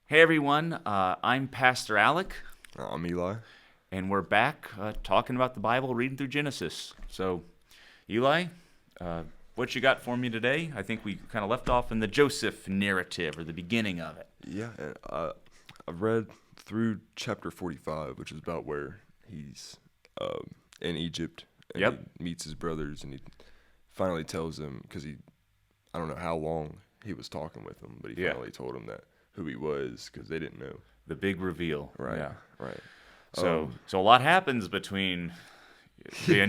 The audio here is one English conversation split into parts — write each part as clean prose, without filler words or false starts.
Hey everyone, I'm Pastor Alec, I'm Eli. and we're back talking about the Bible, reading through Genesis. So, Eli, uh, what you got for me today? I think we kind of left off in the Joseph narrative or the beginning of it. Yeah, and I've read through chapter 45, which is about where he's in Egypt and he Yep. meets his brothers and he finally tells them, because I don't know how long he was talking with them, but he Yeah. finally told them that who he was because they didn't know. The big reveal. Right, Yeah. right. So, so a lot happens between Yeah,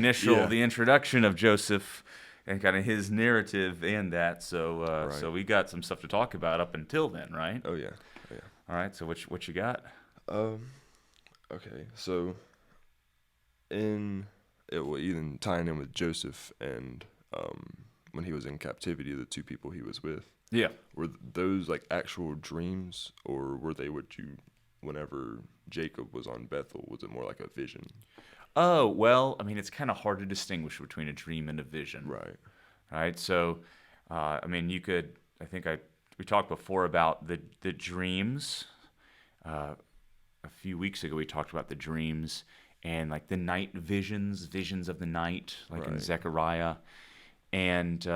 the introduction of Joseph, and kind of his narrative and that. right. So we got some stuff to talk about up until then, right? Oh, yeah, oh, All right. So what you got? yeah. Okay, so even tying in with Joseph and when he was in captivity, the two people he was with. Yeah. Were those like actual dreams, or were they whenever Jacob was on Bethel, was it more like a vision? Oh, well, I mean, it's kind of hard to distinguish between a dream and a vision, Right, right? So, I mean, I think we talked before about the dreams. Uh, a few weeks ago, we talked about the dreams and like the night visions of the night, like in right, Zechariah, and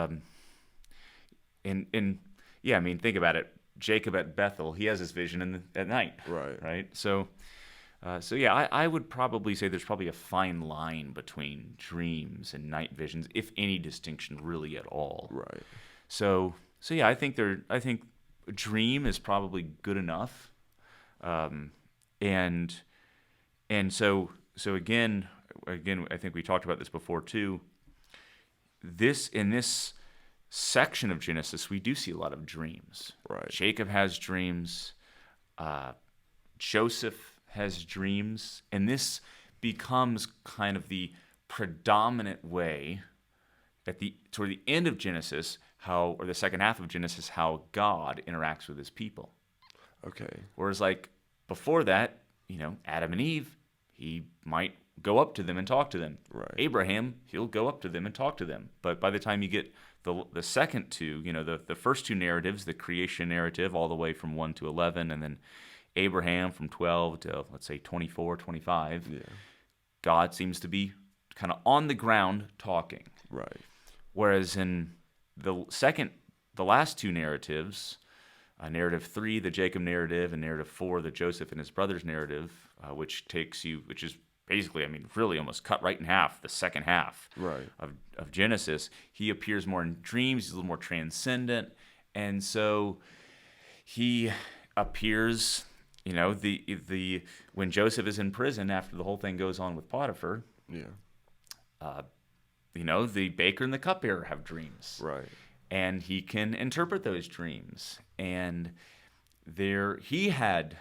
and yeah, I mean, think about it. Jacob at Bethel, he has his vision at night, right, right? So yeah, I would probably say there's probably a fine line between dreams and night visions, if any distinction really at all. right, So yeah, I think a dream is probably good enough, um, and so again, I think we talked about this before too. In this section of Genesis, we do see a lot of dreams. right, Jacob has dreams. Uh, Joseph has dreams, and this becomes kind of the predominant way toward the end of Genesis, or the second half of Genesis, how God interacts with his people. okay, Whereas like before that, Adam and Eve, he might go up to them and talk to them. right, Abraham, he'll go up to them and talk to them. But by the time you get the second two, the first two narratives, the creation narrative all the way from 1 to 11, and then Abraham from 12 to, let's say, 24, 25, yeah, God seems to be kind of on the ground talking. right, Whereas in the last two narratives, narrative 3, the Jacob narrative, and narrative 4, the Joseph and his brothers narrative, which is basically, I mean, really almost cut right in half, the second half right, of Genesis. He appears more in dreams, he's a little more transcendent. And so he appears, the when Joseph is in prison after the whole thing goes on with Potiphar, yeah, uh, the baker and the cupbearer have dreams, right, and he can interpret those dreams. And there he had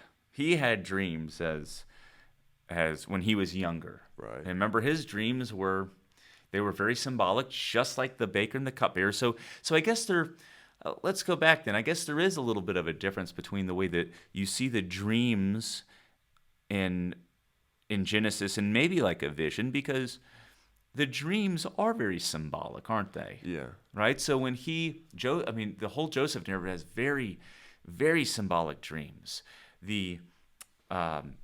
dreams as when he was younger. right, And remember, his dreams were very symbolic, just like the baker and the cupbearer. So I guess let's go back then. I guess there is a little bit of a difference between the way that you see the dreams in Genesis and maybe like a vision, because the dreams are very symbolic, aren't they? yeah, Right? So when I mean, the whole Joseph narrative has very, very symbolic dreams. Um,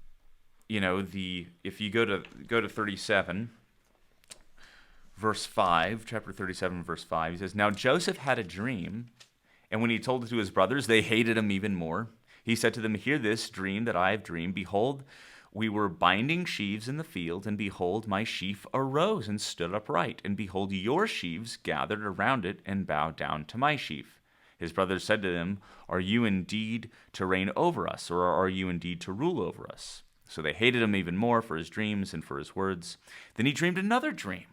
if you go to 37, verse 5, chapter 37, verse 5, he says, "Now Joseph had a dream, and when he told it to his brothers, they hated him even more. He said to them, 'Hear this dream that I have dreamed. Behold, we were binding sheaves in the field, and behold, my sheaf arose and stood upright. And behold, your sheaves gathered around it and bowed down to my sheaf.' His brothers said to him, 'Are you indeed to reign over us, or are you indeed to rule over us?' So they hated him even more for his dreams and for his words. Then he dreamed another dream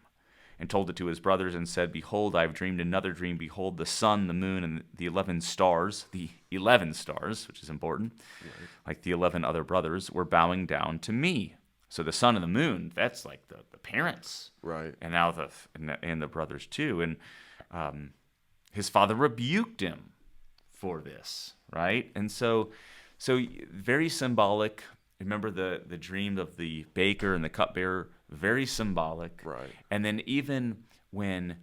and told it to his brothers and said, 'Behold, I have dreamed another dream. Behold, the sun, the moon, and the 11 stars, which is important, right, like the 11 other brothers, were bowing down to me.' So the sun and the moon, that's like the parents, right, and now and the brothers too. And his father rebuked him for this, right? And so very symbolic. Remember the dream of the baker and the cupbearer, very symbolic. right, And then even when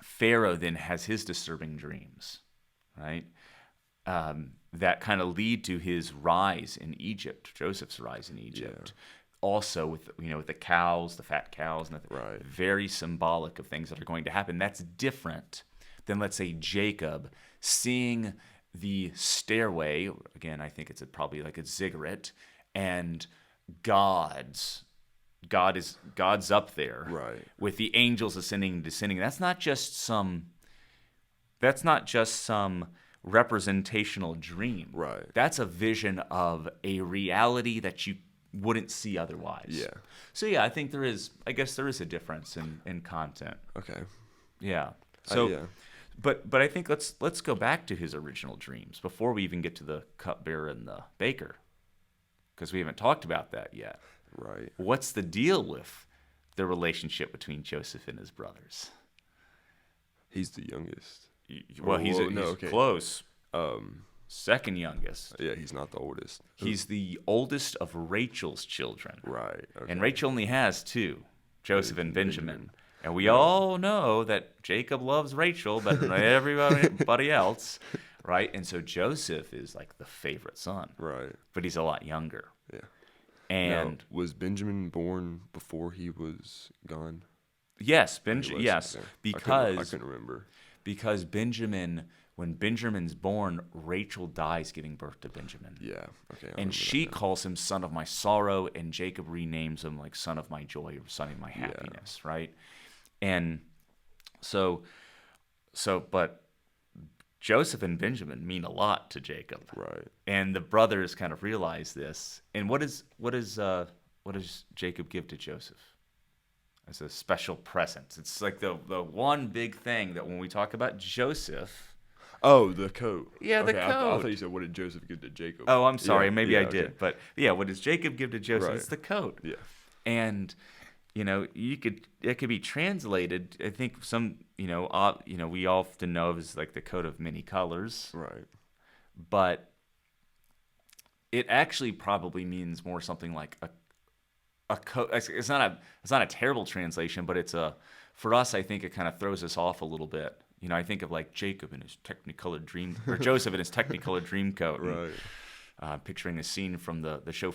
Pharaoh then has his disturbing dreams, right? that kind of lead to his rise in Egypt, Joseph's rise in Egypt. Also with with the cows, the fat cows, and Right. very symbolic of things that are going to happen. That's different than, let's say, Jacob seeing the stairway. Again, I think it's probably like a ziggurat, and God's up there, Right. with the angels ascending and descending. That's not just some representational dream. Right. That's a vision of a reality that you wouldn't see otherwise. Yeah. So yeah, I think there is a difference in content. Okay. Yeah. So yeah. but I think let's go back to his original dreams before we even get to the cupbearer and the baker, because we haven't talked about that yet. Right. What's the deal with the relationship between Joseph and his brothers? He's the youngest. Well, he's okay. close. Um. Second youngest. Yeah, he's not the oldest. He's the oldest of Rachel's children. Right. Okay. And Rachel only has two, Joseph and Benjamin. And we all know that Jacob loves Rachel better than everybody else, right? And so Joseph is like the favorite son. Right. But he's a lot younger. Yeah. And now, was Benjamin born before he was gone? yes, He was? yes, Okay. I because couldn't remember. When Benjamin's born, Rachel dies giving birth to Benjamin. Yeah. Okay. I And remember she that now. calls him son of my sorrow, and Jacob renames him like son of my joy or son of my happiness, right? And but Joseph and Benjamin mean a lot to Jacob. Right. And the brothers kind of realize this. And what does Jacob give to Joseph as a special present? It's like the one big thing that when we talk about Joseph. Oh, the coat. Yeah, the okay, I coat. thought you said, what did Joseph give to Jacob? Oh, I'm sorry. Yeah, Maybe yeah, I did. okay. But yeah, what does Jacob give to Joseph? Right. It's the coat. Yeah. And it could be translated. I think we often know of as like the coat of many colors, Right. but it actually probably means more something like a coat. It's not a terrible translation, but for us, I think it kind of throws us off a little bit. I think of like Jacob in his Technicolor dream, or Joseph in his Technicolor dream coat. Right. Picturing a scene from the show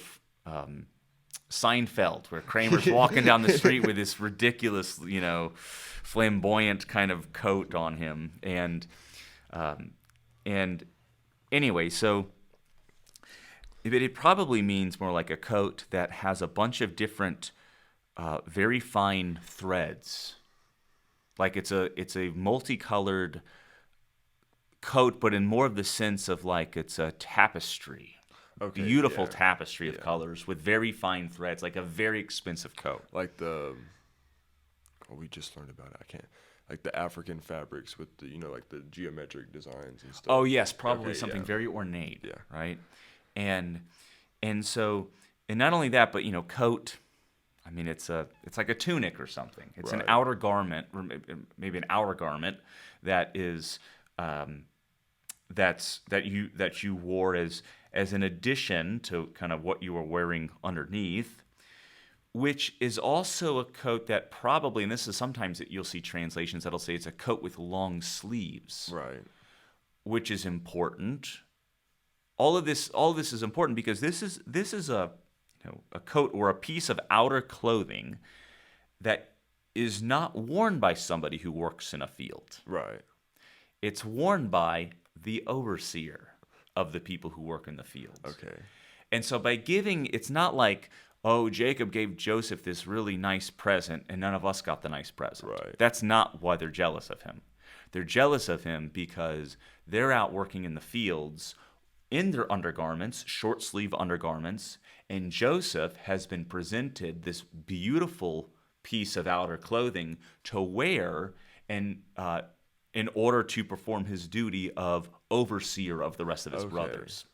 Seinfeld, where Kramer's walking down the street with this ridiculous, flamboyant kind of coat on him, and anyway, so it probably means more like a coat that has a bunch of different, very fine threads. Like it's a multicolored coat, but in more of the sense of like it's a tapestry. Okay. Beautiful yeah. tapestry of colors with very fine threads, like a very expensive coat. Like we just learned about it. I can't. Like the African fabrics with the, like the geometric designs and stuff. Oh yes, probably Okay, something yeah. very ornate. Yeah. Right. And not only that, but coat. I mean, it's like a tunic or something. It's an Right. outer garment, or maybe an outer garment that is that you wore as an addition to kind of what you were wearing underneath, which is also a coat that probably, and this is sometimes that you'll see translations that'll say it's a coat with long sleeves, Right. which is important. All of this is important because this is a coat or a piece of outer clothing that is not worn by somebody who works in a field. Right. It's worn by the overseer of the people who work in the fields. Okay. And so by giving, it's not like, oh, Jacob gave Joseph this really nice present and none of us got the nice present. Right. That's not why they're jealous of him. They're jealous of him because they're out working in the fields in their undergarments, short sleeve undergarments, and Joseph has been presented this beautiful piece of outer clothing to wear and in order to perform his duty of overseer of the rest of his Okay. brothers.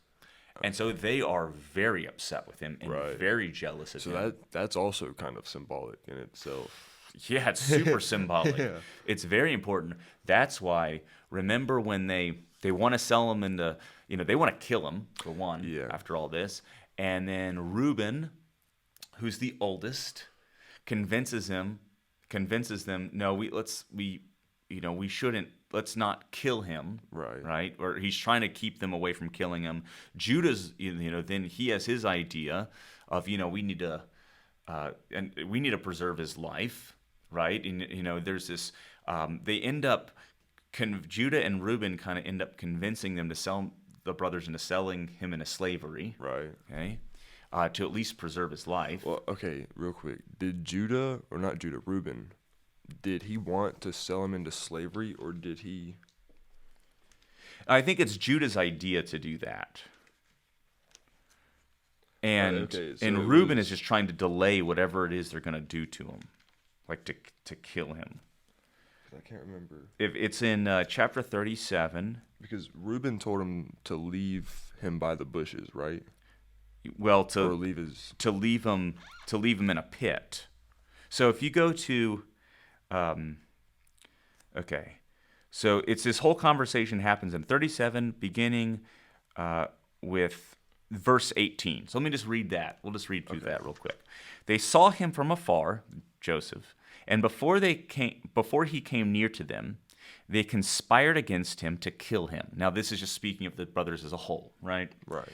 And so they are very upset with him and Right. very jealous of So him. that's also kind of symbolic in itself. Yeah, it's super symbolic. Yeah. It's very important. That's why, remember when they want to sell him into, they want to kill him, for one, Yeah. after all this. And then Reuben, who's the oldest, convinces them, no, we shouldn't not kill him. Right. Right. Or he's trying to keep them away from killing him. Judah's, then he has his idea of, we need to preserve his life. Right. And, there's this, they end up, Judah and Reuben kind of end up convincing them to sell the brothers into selling him into slavery. Right. Okay. To at least preserve his life. Well, okay, real quick. Did Reuben, did he want to sell him into slavery, or did he? I think it's Judah's idea to do that. And okay, so and Reuben is just trying to delay whatever it is they're going to do to him, like to kill him. I can't remember. If it's in chapter 37. Because Reuben told him to leave him by the bushes, right? Well, or leave his to leave him in a pit. So if you go to, okay, so it's this whole conversation happens in 37, beginning with verse 18. So let me just read that. We'll just read through that real quick. They saw him from afar, Joseph, and before he came near to them, they conspired against him to kill him. Now this is just speaking of the brothers as a whole, right? Right.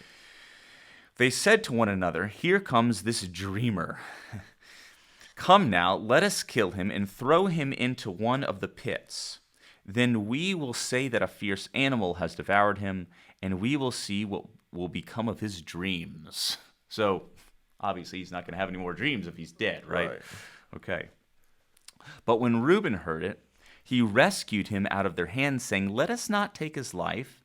They said to one another, "Here comes this dreamer. Come now, let us kill him and throw him into one of the pits. Then we will say that a fierce animal has devoured him, and we will see what will become of his dreams." So, obviously, he's not going to have any more dreams if he's dead, right? Okay. But when Reuben heard it, he rescued him out of their hands, saying, "Let us not take his life."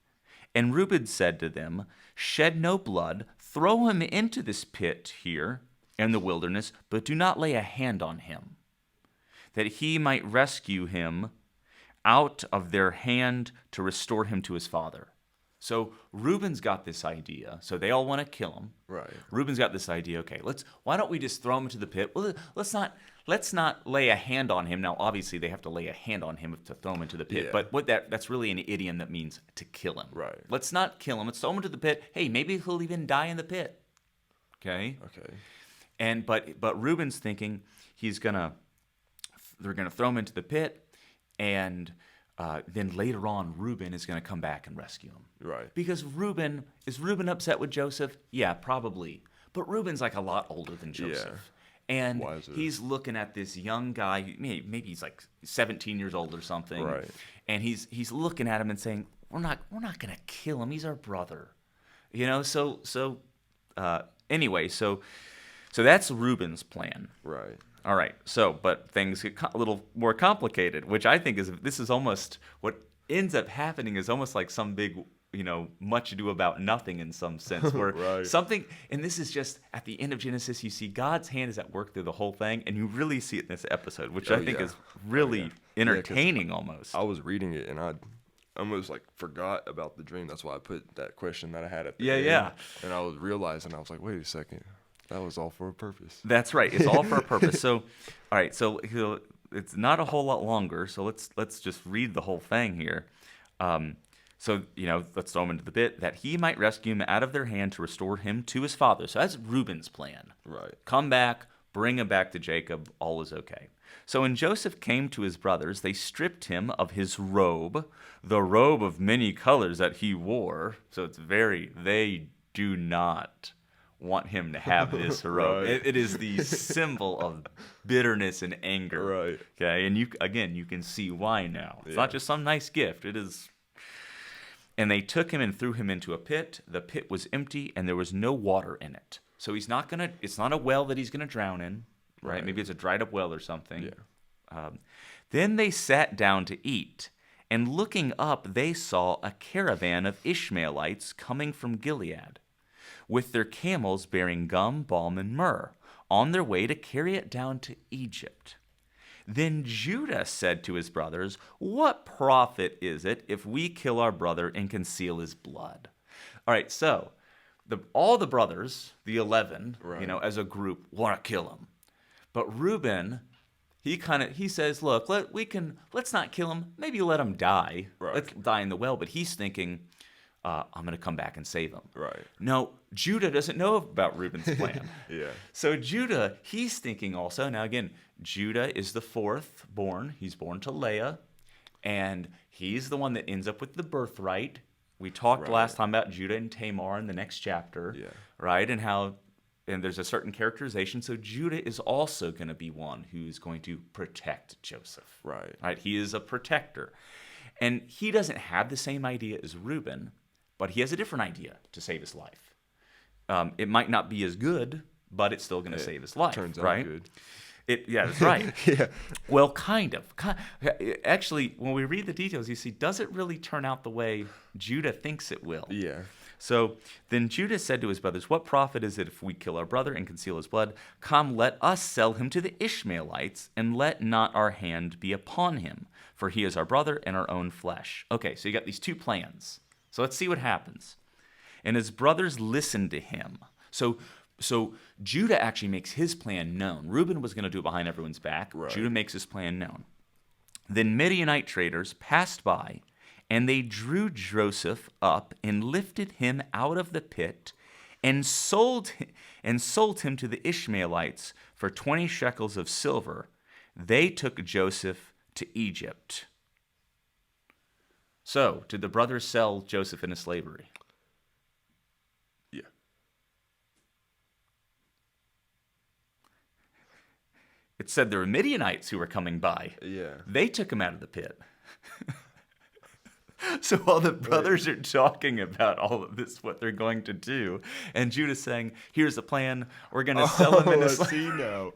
And Reuben said to them, "Shed no blood. Throw him into this pit here in the wilderness, but do not lay a hand on him, that he might rescue him out of their hand to restore him to his father." So Reuben's got this idea. So they all want to kill him. Right. Reuben's got this idea. Okay, why don't we just throw him into the pit? Well, let's not lay a hand on him. Now, obviously, they have to lay a hand on him to throw him into the pit. Yeah. But that's really an idiom that means to kill him. Right. Let's not kill him. Let's throw him into the pit. Hey, maybe he'll even die in the pit. Okay. Okay. And but Reuben's thinking they're gonna throw him into the pit, and then later on Reuben is gonna come back and rescue him. Right. Because is Reuben upset with Joseph? Yeah, probably. But Reuben's like a lot older than Joseph. And Wiser. he's looking at this young guy, maybe he's like 17 years old or something. Right. And he's looking at him and saying, We're not gonna kill him. He's our brother. Anyway, so that's Reuben's plan. Right. All right. So, but things get a little more complicated, which I think is almost what ends up happening is almost like some big, much ado about nothing in some sense, where Right. something, and this is just at the end of Genesis, you see God's hand is at work through the whole thing, and you really see it in this episode, which I think yeah. is really Yeah. 'cause entertaining almost. I was reading it and I almost forgot about the dream. That's why I put that question that I had at the Yeah, end. yeah. And I was realizing, I was like, wait a second. That was all for a purpose. That's right. It's all for a purpose. So, all right. So it's not a whole lot longer. So let's just read the whole thing here. So let's throw him into the pit that he might rescue him out of their hand to restore him to his father. So that's Reuben's plan. Right. Come back, bring him back to Jacob. All is okay. So when Joseph came to his brothers, they stripped him of his robe, the robe of many colors that he wore. So they do not want him to have this robe. Right. It is the symbol of bitterness and anger. Right. Okay, and you can see why now. It's Yeah. not just some nice gift. It is. And they took him and threw him into a pit. The pit was empty, and there was no water in it. So it's not a well that he's gonna drown in, right? Right. Maybe it's a dried up well or something. Yeah. Then they sat down to eat, and looking up, they saw a caravan of Ishmaelites coming from Gilead, with their camels bearing gum, balm, and myrrh, on their way to carry it down to Egypt. Then Judah said to his brothers, "What profit is it if we kill our brother and conceal his blood?" All right, so all the brothers, the 11, Right. as a group, want to kill him. But Reuben, he says, "Look, let's not kill him. Maybe let him die. Right. Let's die in the well." But he's thinking, I'm going to come back and save him. Right. No, Judah doesn't know about Reuben's plan. Yeah. So Judah, he's thinking also. Now again, Judah is the fourth born. He's born to Leah, and he's the one that ends up with the birthright. We talked Right. last time about Judah and Tamar in the next chapter, Yeah. right? And there's a certain characterization. So Judah is also going to be one who's going to protect Joseph. Right. Right? He is a protector. And he doesn't have the same idea as Reuben, but he has a different idea to save his life. It might not be as good, but it's still going to save his life. Turns out right? good. Yeah, that's right. Yeah. Well, kind of. Actually, when we read the details, you see, does it really turn out the way Judah thinks it will? Yeah. So then Judah said to his brothers, "What profit is it if we kill our brother and conceal his blood? Come, let us sell him to the Ishmaelites, and let not our hand be upon him, for he is our brother and our own flesh." Okay, so you got these two plans. So let's see what happens. And his brothers listened to him. So Judah actually makes his plan known. Reuben was going to do it behind everyone's back. Right. Judah makes his plan known. Then Midianite traders passed by, and they drew Joseph up and lifted him out of the pit and sold him to the Ishmaelites for 20 shekels of silver. They took Joseph to Egypt. So, did the brothers sell Joseph into slavery? Yeah. It said there were Midianites who were coming by. Yeah. They took him out of the pit. So while the brothers are talking about all of this, what they're going to do, and Judah's saying, "Here's the plan. We're going to sell him into I slavery." see now.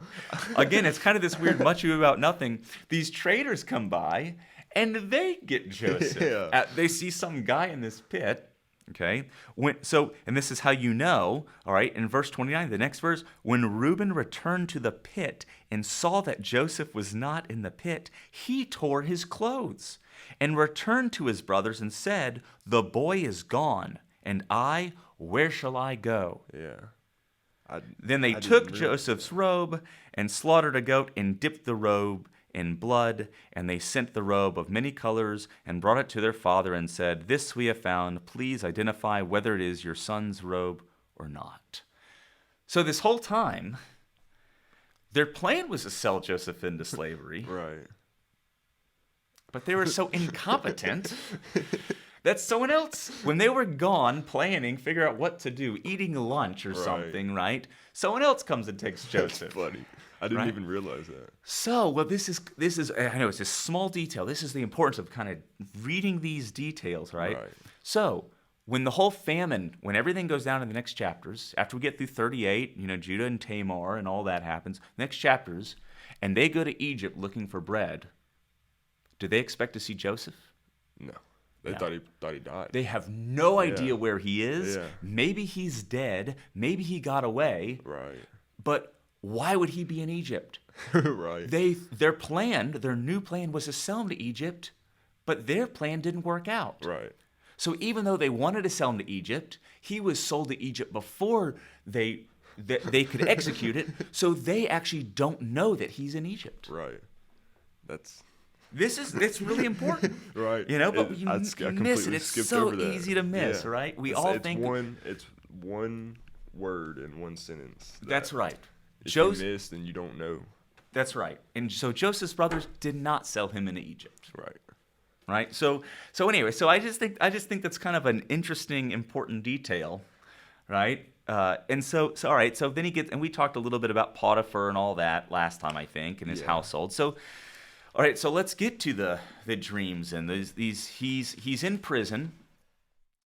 Again, it's kind of this weird much ado about nothing. These traders come by, and they get Joseph. Yeah. They see some guy in this pit. Okay. And this is how you know, all right, in verse 29, the next verse, when Reuben returned to the pit and saw that Joseph was not in the pit, he tore his clothes and returned to his brothers and said, "The boy is gone, and where shall I go?" Yeah. Then they I didn't took realize Joseph's robe and slaughtered a goat and dipped the robe in blood, and they sent the robe of many colors and brought it to their father and said, "This we have found. Please identify whether it is your son's robe or not." So this whole time, their plan was to sell Joseph into slavery, Right. but they were so incompetent that someone else, when they were gone planning, figure out what to do, eating lunch or Right. something, right? Someone else comes and takes That's Joseph. funny. I didn't Right. even realize that. So, well, this is I know it's a small detail. This is the importance of kind of reading these details, right? Right. So, when the whole famine, when everything goes down in the next chapters, after we get through 38, Judah and Tamar and all that happens, next chapters, and they go to Egypt looking for bread, do they expect to see Joseph? No. They No. thought he died. They have no idea Yeah. where he is. Yeah. Maybe he's dead. Maybe he got away. Right. But why would he be in Egypt? Right. Their new plan was to sell him to Egypt, but their plan didn't work out. Right. So even though they wanted to sell him to Egypt, he was sold to Egypt before they could execute it. So they actually don't know that he's in Egypt. Right. That's It's really important. right. But you I miss it. completely It's skipped so over that. easy to miss, Yeah. right? We It's- all it's think it's one word in one sentence. that's that right. If you miss, then you don't know. That's right. And so Joseph's brothers did not sell him into Egypt. Right. Right. So anyway, so I just think that's kind of an interesting, important detail, right? And so all right. So then and we talked a little bit about Potiphar and all that last time, I think, in his Yeah. household. So, all right. So let's get to the dreams and he's in prison,